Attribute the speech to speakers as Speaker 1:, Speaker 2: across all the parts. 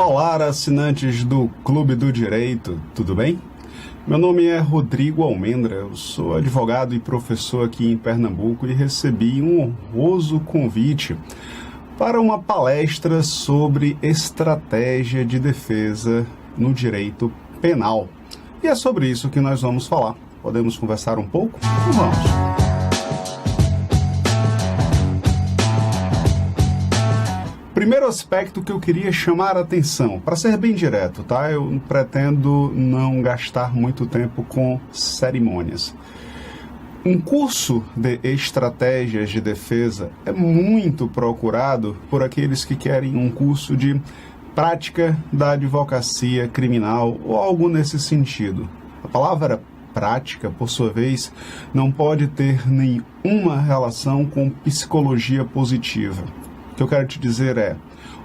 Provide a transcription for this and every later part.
Speaker 1: Olá, assinantes do Clube do Direito, tudo bem? Meu nome é Rodrigo Almendra, eu sou advogado e professor aqui em Pernambuco e recebi um honroso convite para uma palestra sobre estratégia de defesa no direito penal. E é sobre isso que nós vamos falar. Podemos conversar um pouco? Vamos! Primeiro aspecto que eu queria chamar a atenção, para ser bem direto, tá? Eu pretendo não gastar muito tempo com cerimônias. Um curso de estratégias de defesa é muito procurado por aqueles que querem um curso de prática da advocacia criminal ou algo nesse sentido. A palavra prática, por sua vez, não pode ter nenhuma relação com psicologia positiva. O que eu quero te dizer é,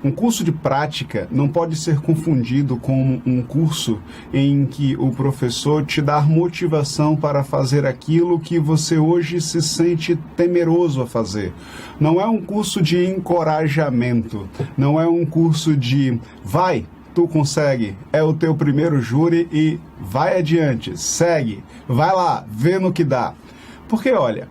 Speaker 1: um curso de prática não pode ser confundido com um curso em que o professor te dá motivação para fazer aquilo que você hoje se sente temeroso a fazer. Não é um curso de encorajamento, não é um curso de vai, tu consegue, é o teu primeiro júri e vai adiante, segue, vai lá, vê no que dá. Porque olha,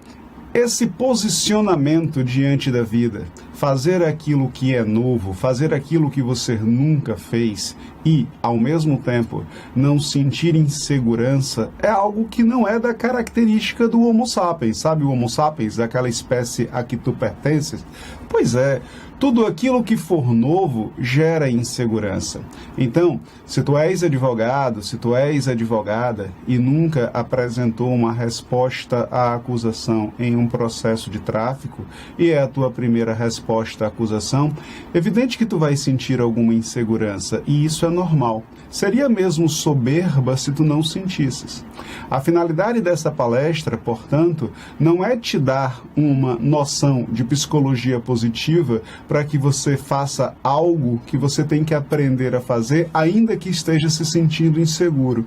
Speaker 1: esse posicionamento diante da vida, fazer aquilo que é novo, fazer aquilo que você nunca fez e, ao mesmo tempo, não sentir insegurança é algo que não é da característica do Homo sapiens. Sabe o Homo sapiens, aquela espécie a que tu pertences? Pois é, tudo aquilo que for novo gera insegurança. Então, se tu és advogado, se tu és advogada e nunca apresentou uma resposta à acusação em um processo de tráfico e é a tua primeira resposta à acusação, evidente que tu vai sentir alguma insegurança e isso é normal. Seria mesmo soberba se tu não sentisses. A finalidade dessa palestra, portanto, não é te dar uma noção de psicologia positiva para que você faça algo que você tem que aprender a fazer, ainda que esteja se sentindo inseguro.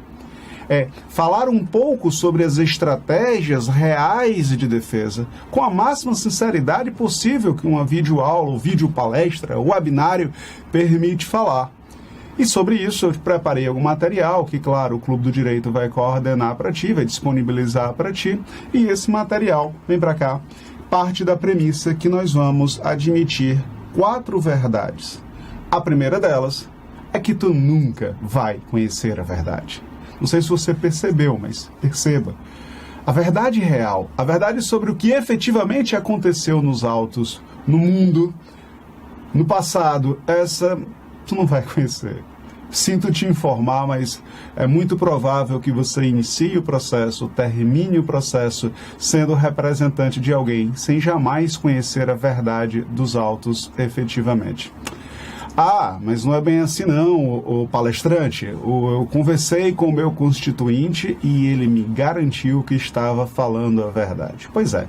Speaker 1: É falar um pouco sobre as estratégias reais de defesa, com a máxima sinceridade possível que uma videoaula, ou videopalestra, ou webinário permite falar. E sobre isso eu preparei algum material que, claro, o Clube do Direito vai coordenar para ti, vai disponibilizar para ti, e esse material, vem para cá, parte da premissa que nós vamos admitir 4 verdades. A primeira delas é que tu nunca vai conhecer a verdade. Não sei se você percebeu, mas perceba. A verdade real, a verdade sobre o que efetivamente aconteceu nos autos, no mundo, no passado, essa tu não vai conhecer. Sinto te informar, mas é muito provável que você inicie o processo, termine o processo, sendo representante de alguém, sem jamais conhecer a verdade dos autos efetivamente. Ah, mas não é bem assim não, o palestrante. Eu conversei com o meu constituinte e ele me garantiu que estava falando a verdade. Pois é,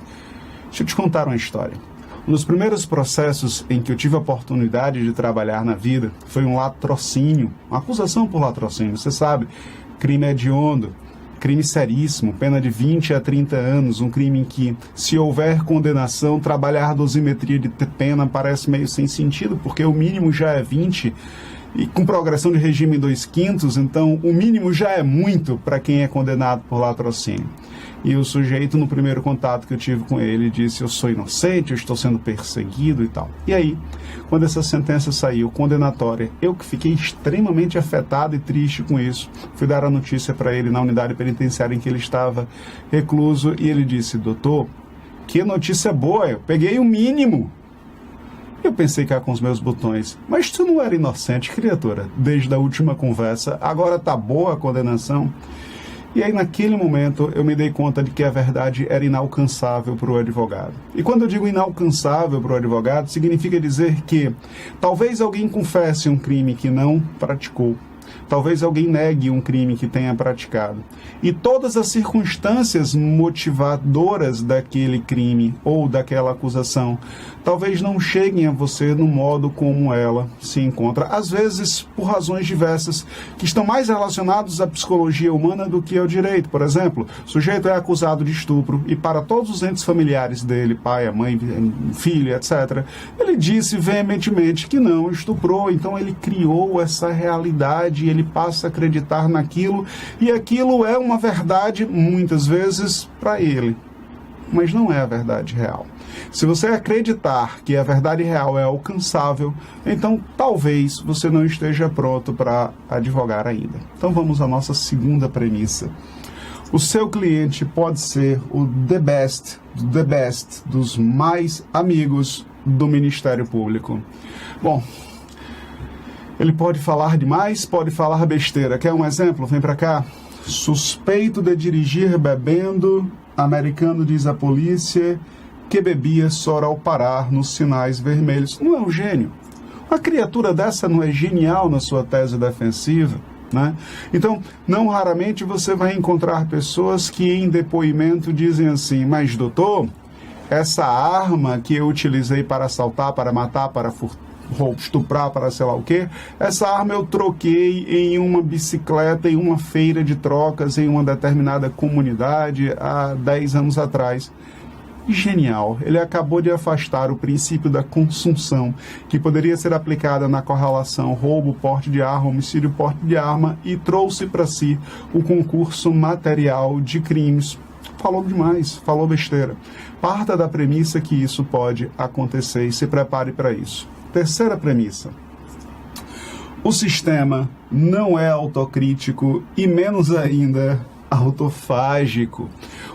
Speaker 1: deixa eu te contar uma história. Um dos primeiros processos em que eu tive a oportunidade de trabalhar na vida foi um latrocínio, uma acusação por latrocínio. Você sabe, crime hediondo, crime seríssimo, pena de 20 a 30 anos, um crime em que, se houver condenação, trabalhar a dosimetria de pena parece meio sem sentido, porque o mínimo já é 20 e com progressão de regime 2/5, então o mínimo já é muito para quem é condenado por latrocínio. E o sujeito, no primeiro contato que eu tive com ele, disse: eu sou inocente, eu estou sendo perseguido e tal. E aí, quando essa sentença saiu condenatória, eu que fiquei extremamente afetado e triste com isso, fui dar a notícia para ele na unidade penitenciária em que ele estava recluso e ele disse: doutor, que notícia boa, eu peguei o mínimo. Eu pensei cá com os meus botões, mas tu não era inocente, criatura, desde a última conversa, agora tá boa a condenação? E aí, naquele momento, eu me dei conta de que a verdade era inalcançável para o advogado. E quando eu digo inalcançável para o advogado, significa dizer que talvez alguém confesse um crime que não praticou. Talvez alguém negue um crime que tenha praticado. E todas as circunstâncias motivadoras daquele crime ou daquela acusação talvez não cheguem a você no modo como ela se encontra. Às vezes, por razões diversas, que estão mais relacionadas à psicologia humana do que ao direito. Por exemplo, o sujeito é acusado de estupro e para todos os entes familiares dele, pai, a mãe, filho, etc., ele disse veementemente que não estuprou. Então ele criou essa realidade, ele passa a acreditar naquilo e aquilo é uma verdade, muitas vezes, para ele. Mas não é a verdade real. Se você acreditar que a verdade real é alcançável, então talvez você não esteja pronto para advogar ainda. Então vamos à nossa segunda premissa. O seu cliente pode ser o the best dos mais amigos do Ministério Público. Bom, ele pode falar demais, pode falar besteira. Quer um exemplo? Vem para cá. Suspeito de dirigir bebendo, americano diz à polícia que bebia só ao parar nos sinais vermelhos. Não é um gênio. Uma criatura dessa não é genial na sua tese defensiva, né? Então, não raramente você vai encontrar pessoas que em depoimento dizem assim, mas doutor, essa arma que eu utilizei para assaltar, para matar, para estuprar, para sei lá o quê, essa arma eu troquei em uma bicicleta, em uma feira de trocas, em uma determinada comunidade há 10 anos atrás. Genial, ele acabou de afastar o princípio da consunção, que poderia ser aplicada na correlação roubo, porte de arma, homicídio, porte de arma, e trouxe para si o concurso material de crimes. Falou demais, falou besteira. Parta da premissa que isso pode acontecer e se prepare para isso. Terceira premissa. O sistema não é autocrítico e menos ainda autofágico.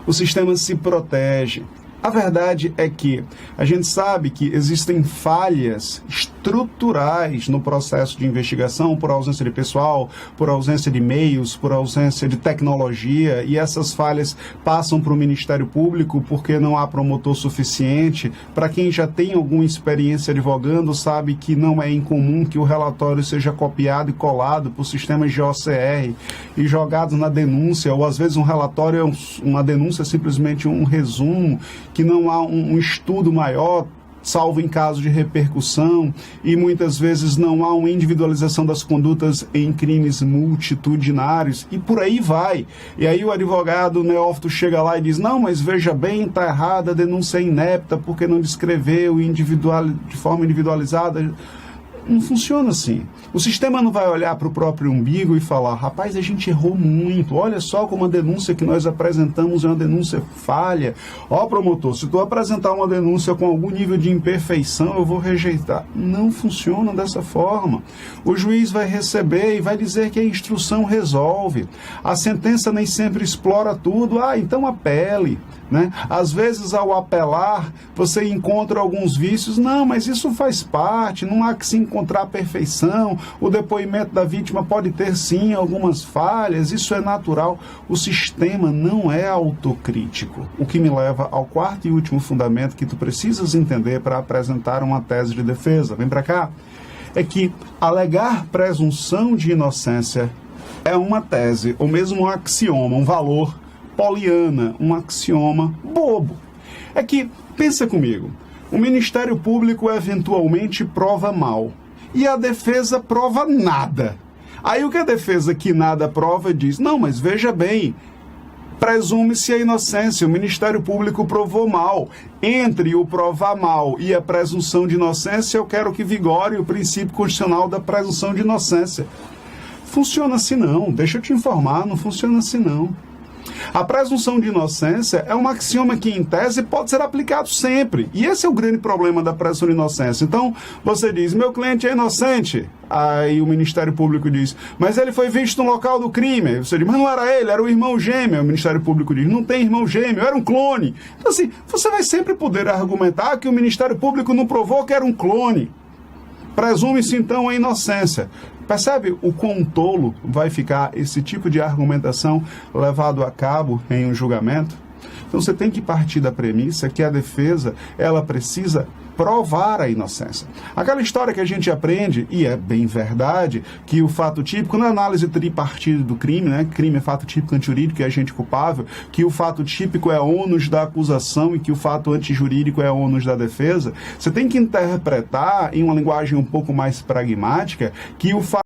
Speaker 1: O sistema se protege. A verdade é que a gente sabe que existem falhas estruturais no processo de investigação por ausência de pessoal, por ausência de meios, por ausência de tecnologia, e essas falhas passam para o Ministério Público porque não há promotor suficiente. Para quem já tem alguma experiência advogando, sabe que não é incomum que o relatório seja copiado e colado por sistemas de OCR e jogado na denúncia, ou às vezes um relatório, uma denúncia é simplesmente um resumo, que não há um estudo maior, salvo em caso de repercussão, e muitas vezes não há uma individualização das condutas em crimes multitudinários, e por aí vai. E aí o advogado neófito chega lá e diz, não, mas veja bem, está errada, a denúncia é inepta, porque não descreveu de forma individualizada. Não funciona assim. O sistema não vai olhar para o próprio umbigo e falar, rapaz, a gente errou muito, olha só como a denúncia que nós apresentamos é uma denúncia falha. Ó, promotor, se tu apresentar uma denúncia com algum nível de imperfeição, eu vou rejeitar. Não funciona dessa forma. O juiz vai receber e vai dizer que a instrução resolve. A sentença nem sempre explora tudo. Ah, então apele. Né? Às vezes, ao apelar, você encontra alguns vícios. Não, mas isso faz parte, não há que se encontrar perfeição. O depoimento da vítima pode ter, sim, algumas falhas, isso é natural. O sistema não é autocrítico. O que me leva ao quarto e último fundamento que tu precisas entender para apresentar uma tese de defesa. Vem para cá. É que alegar presunção de inocência é uma tese, ou mesmo um axioma, um valor poliana, um axioma bobo. É que, pensa comigo, o Ministério Público eventualmente prova mal e a defesa prova nada. Aí o que a defesa que nada prova diz, não, mas veja bem, presume-se a inocência, o Ministério Público provou mal. Entre o provar mal e a presunção de inocência, eu quero que vigore o princípio constitucional da presunção de inocência. Funciona assim não, deixa eu te informar, não funciona assim não. A presunção de inocência é um axioma que, em tese, pode ser aplicado sempre. E esse é o grande problema da presunção de inocência. Então, você diz, meu cliente é inocente. Aí o Ministério Público diz, mas ele foi visto no local do crime. Aí você diz, mas não era ele, era o irmão gêmeo. Aí o Ministério Público diz, não tem irmão gêmeo, era um clone. Então, assim, você vai sempre poder argumentar que o Ministério Público não provou que era um clone. Presume-se, então, a inocência. Percebe o quão tolo vai ficar esse tipo de argumentação levado a cabo em um julgamento? Então você tem que partir da premissa que a defesa, ela precisa provar a inocência. Aquela história que a gente aprende, e é bem verdade, que o fato típico, na análise tripartida do crime, né, crime é fato típico antijurídico e agente culpável, que o fato típico é ônus da acusação e que o fato antijurídico é ônus da defesa, você tem que interpretar em uma linguagem um pouco mais pragmática que o fato